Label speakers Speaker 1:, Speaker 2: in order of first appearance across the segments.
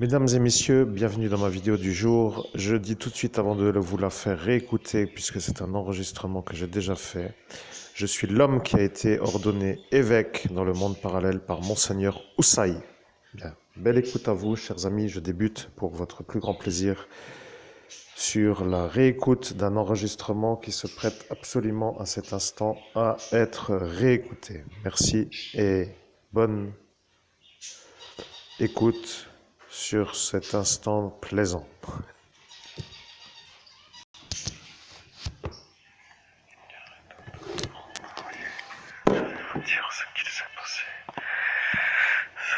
Speaker 1: Mesdames et messieurs, bienvenue dans ma vidéo du jour. Je dis tout de suite avant de vous la faire réécouter, puisque c'est un enregistrement que j'ai déjà fait. Je suis l'homme qui a été ordonné évêque dans le monde parallèle par Monseigneur Oussaï. Bien. Belle écoute à vous, chers amis. Je débute pour votre plus grand plaisir sur la réécoute d'un enregistrement qui se prête absolument à cet instant à être réécouté. Merci et bonne écoute sur cet instant plaisant.
Speaker 2: Dire ce qu'il s'est passé.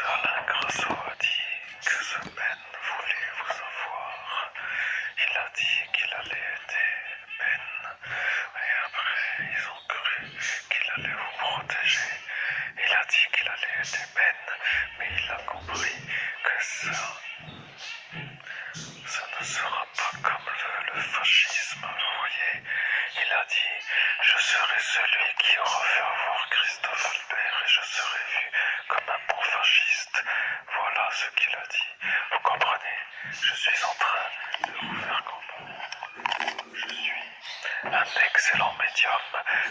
Speaker 2: Alain Grasso a dit que ce Ben voulait vous avoir. Il a dit qu'il allait aider Ben. Et après, ils ont cru qu'il allait vous protéger. Il a dit qu'il allait aider Ben, mais il a compris que ça ne sera pas comme veut le fascisme, vous voyez. Il a dit, je serai celui qui aura fait avoir Christophe Albert et je serai vu comme un bon fasciste. Voilà ce qu'il a dit. Vous comprenez? Je suis en train de vous faire comprendre. Je suis un excellent médium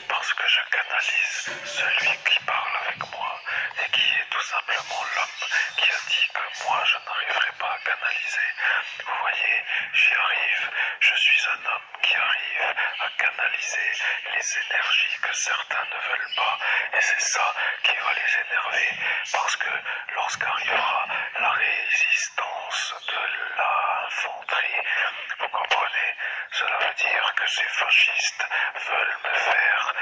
Speaker 2: parce que je canalise celui qui parle avec moi et qui est tout simplement l'homme qui a dit que moi je n'arriverai pas à canaliser. Vous voyez, j'y arrive. Je suis un homme qui arrive à canaliser les énergies que certains ne veulent pas et c'est ça qui va les énerver parce que lorsqu'arrivera la résistance de l'infanterie, vous comprenez, cela veut dire que ces fascistes veulent me faire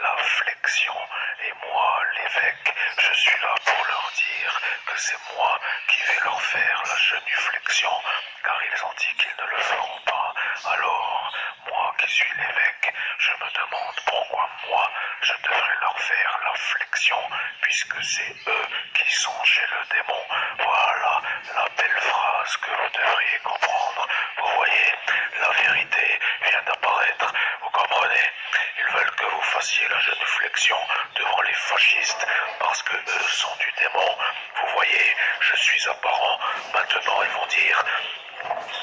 Speaker 2: la flexion et moi, l'évêque, je suis là pour leur dire que c'est moi qui vais leur faire la genuflexion car ils ont dit qu'ils ne le feront pas. Alors, moi qui suis l'évêque, je me demande pourquoi moi je devrais leur faire la flexion puisque c'est eux qui sont chez le démon. Voilà la belle phrase que vous devriez comprendre. Vous voyez, la vérité vient d'apparaître. Vous comprenez? Ils veulent que vous fassiez la genuflexion devant les fascistes parce que eux sont du démon. Vous voyez, je suis apparent. Maintenant, ils vont dire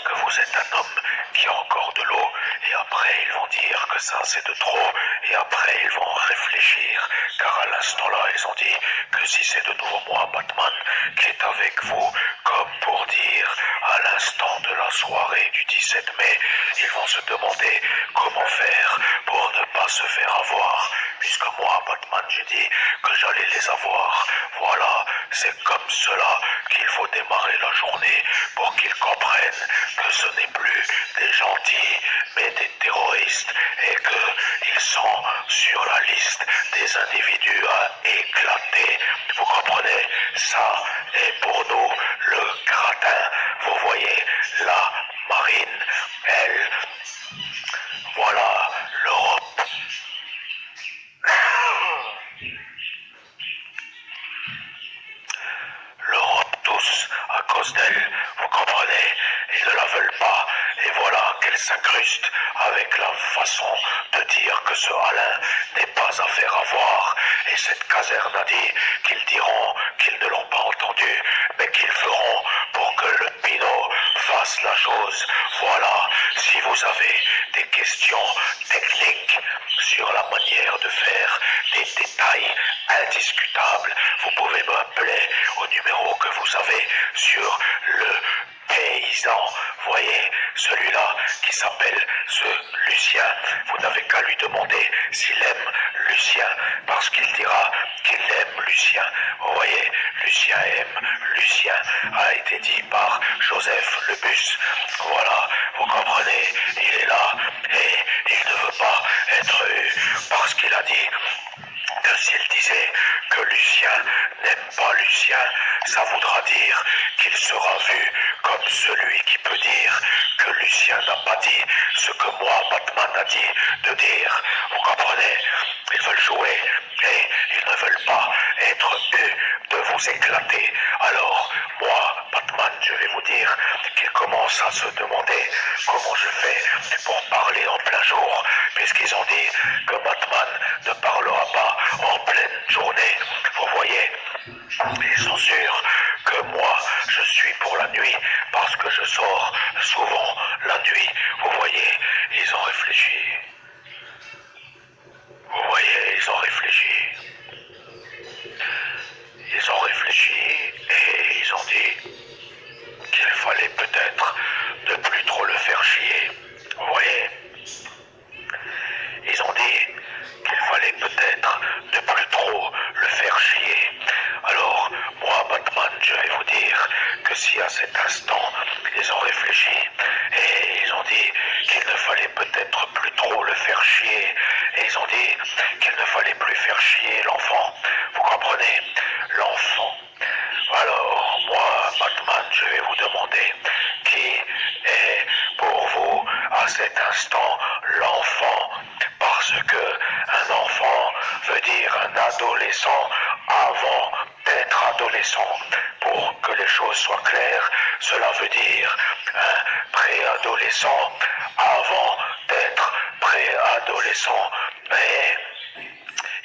Speaker 2: que vous êtes un homme qui a encore de l'eau et après ils vont dire que ça c'est de trop et après ils vont réfléchir car à l'instant là ils ont dit que si c'est de nouveau moi Batman qui est avec vous comme pour dire à l'instant de la soirée du 17 mai ils vont se demander comment faire pour ne pas se faire avoir puisque moi Batman j'ai dit que j'allais les avoir. Voilà, c'est comme cela qu'il faut démarrer la journée pour qu'ils comprennent que ce n'est plus des gentils mais des terroristes et qu'ils sont sur la liste des individus à éclater. Vous comprenez? Ça est pour nous le gratin. Vous voyez, la marine, elle, voilà l'Europe. L'Europe tous à cause d'elle, vous comprenez, ils ne la veulent pas et voilà qu'elle s'incruste avec la façon de dire que ce Alain n'est pas à faire avoir et cette caserne a dit qu'ils diront qu'ils ne l'ont pas entendu mais qu'ils feront pour que le Pinot fasse la chose. Voilà, si vous avez des questions techniques sur la manière de faire, des détails indiscutables, vous pouvez m'appeler au numéro que vous avez sur le paysan, voyez, celui-là qui s'appelle ce Lucien. Vous n'avez qu'à lui demander s'il aime Lucien, parce qu'il dira qu'il aime Lucien. Vous voyez, Lucien aime Lucien, a été dit par Joseph le Bus. Voilà, vous comprenez, il est là et il ne veut pas être eu parce qu'il a dit que s'il disait que Lucien n'aime pas Lucien, ça voudra dire qu'il sera vu comme celui qui peut dire que Lucien n'a pas dit ce que moi, Batman, a dit de dire. Vous comprenez? Ils veulent jouer et ils ne veulent pas être eus de vous éclater. Alors, moi, Batman, je vais vous dire qu'ils commencent à se demander comment je fais pour parler en plein jour, puisqu'ils ont dit que Batman ne parlera pas en pleine journée. Vous voyez, ils sont sûrs que moi je suis pour la nuit parce que je sors souvent la nuit. Vous voyez, ils ont réfléchi. Vous voyez, ils ont réfléchi. Ils ont réfléchi et ils ont dit qu'il fallait peut-être ne plus trop le faire chier. Vous voyez? Ils ont dit qu'il fallait peut-être ne plus trop le faire chier. Alors, moi, Batman, je vais vous dire que si à cet instant, ils ont réfléchi et ils ont dit qu'il ne fallait peut-être plus trop le faire chier, et ils ont dit qu'il ne fallait plus faire chier l'enfant. Vous comprenez? L'enfant. Alors, moi, Batman, je vais vous demander qui est pour vous à cet instant l'enfant, parce que un enfant veut dire un adolescent avant d'être adolescent. Pour que les choses soient claires, cela veut dire un préadolescent avant d'être préadolescent. Mais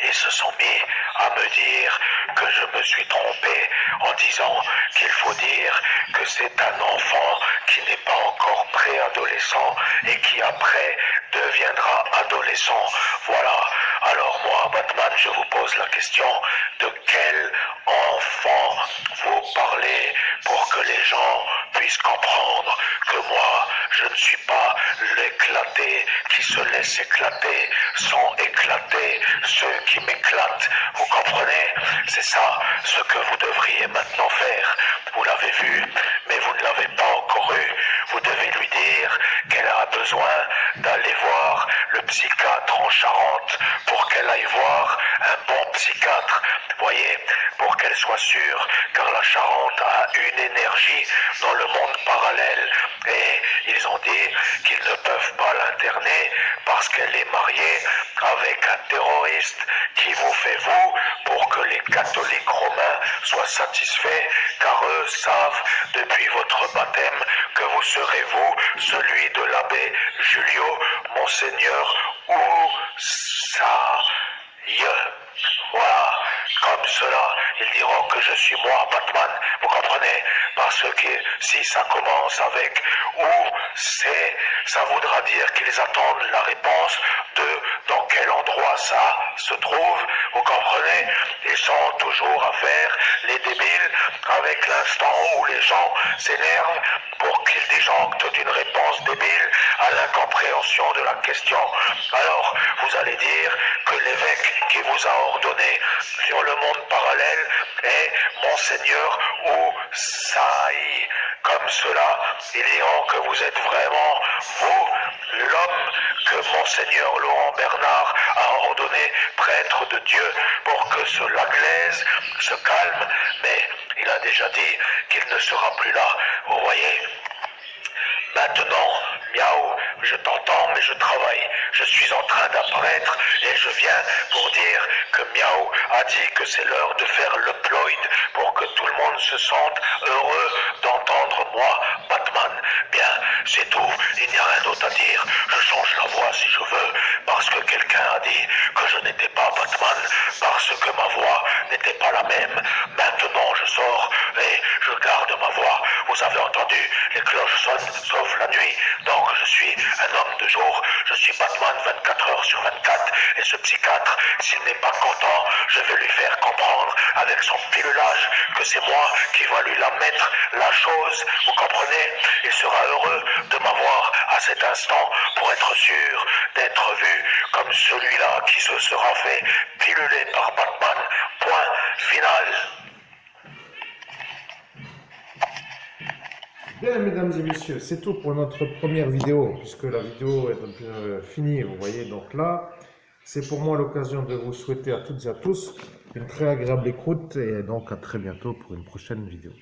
Speaker 2: ils se sont mis à me dire que je me suis trompé en disant qu'il faut dire que c'est un enfant qui n'est pas encore préadolescent et qui après deviendra adolescent. Voilà. Alors moi, Batman, je vous pose la question, de quel enfant vous parlez pour que les gens puissent comprendre que moi, je ne suis pas l'éclaté qui se laisse éclater sans éclater ceux qui m'éclatent. Vous comprenez? C'est ça ce que vous devriez maintenant faire. Vous l'avez vu, mais vous ne l'avez pas encore eu. Vous devez lui dire qu'elle a besoin d'aller voir le psychiatre en Charente pour qu'elle aille voir un bon psychiatre. Voyez, pour qu'elle soit sûre, car la Charente a une énergie dans le monde parallèle et ils ont dit qu'ils ne peuvent pas l'interner parce qu'elle est mariée avec un terroriste qui vous fait vous pour que les catholiques romains soient satisfaits, car eux savent depuis votre baptême que vous serez vous, celui de l'abbé Julio, Monseigneur Oussaïe. Voilà, comme cela, ils diront que je suis moi, Batman, vous comprenez? Parce que si ça commence avec où c'est, ça voudra dire qu'ils attendent la réponse de dans quel endroit ça se trouve, vous comprenez? Ils sont toujours à faire les débiles avec l'instant où les gens s'énervent pour qu'ils disjonctent d'une réponse débile à l'incompréhension de la question. Alors, vous allez dire que l'évêque qui vous a ordonné sur le monde parallèle est Monseigneur Oussaïe. Comme cela, ils diront que vous êtes vraiment, vous, l'homme que Monseigneur Laurent Bernard a ordonné prêtre de Dieu pour que ce Laglaise se calme, mais il a déjà dit qu'il ne sera plus là, vous voyez. Maintenant, Miaou, je t'entends mais je travaille. Je suis en train d'apparaître et je viens pour dire que Miaou a dit que c'est l'heure de faire le ploid pour que tout le monde se sente heureux d'entendre moi, Batman. Bien, c'est tout, il n'y a rien d'autre à dire. Je change la voix si je veux parce que quelqu'un a dit que je n'étais pas Batman, parce que ma voix n'était pas la même. Maintenant, je sors et je garde ma voix. Vous avez entendu, les cloches sonnent sauf la nuit. Donc je suis un homme de jour, je suis Batman 24 heures sur 24 et ce psychiatre, s'il n'est pas content, je vais lui faire comprendre avec son pilulage que c'est moi qui va lui la mettre la chose, vous comprenez? Il sera heureux de m'avoir à cet instant pour être sûr d'être vu comme celui-là qui se sera fait piluler par Batman. Point final.
Speaker 1: Bien, mesdames et messieurs, c'est tout pour notre première vidéo, puisque la vidéo est un peu finie, vous voyez. Donc là, c'est pour moi l'occasion de vous souhaiter à toutes et à tous une très agréable écoute, et donc à très bientôt pour une prochaine vidéo.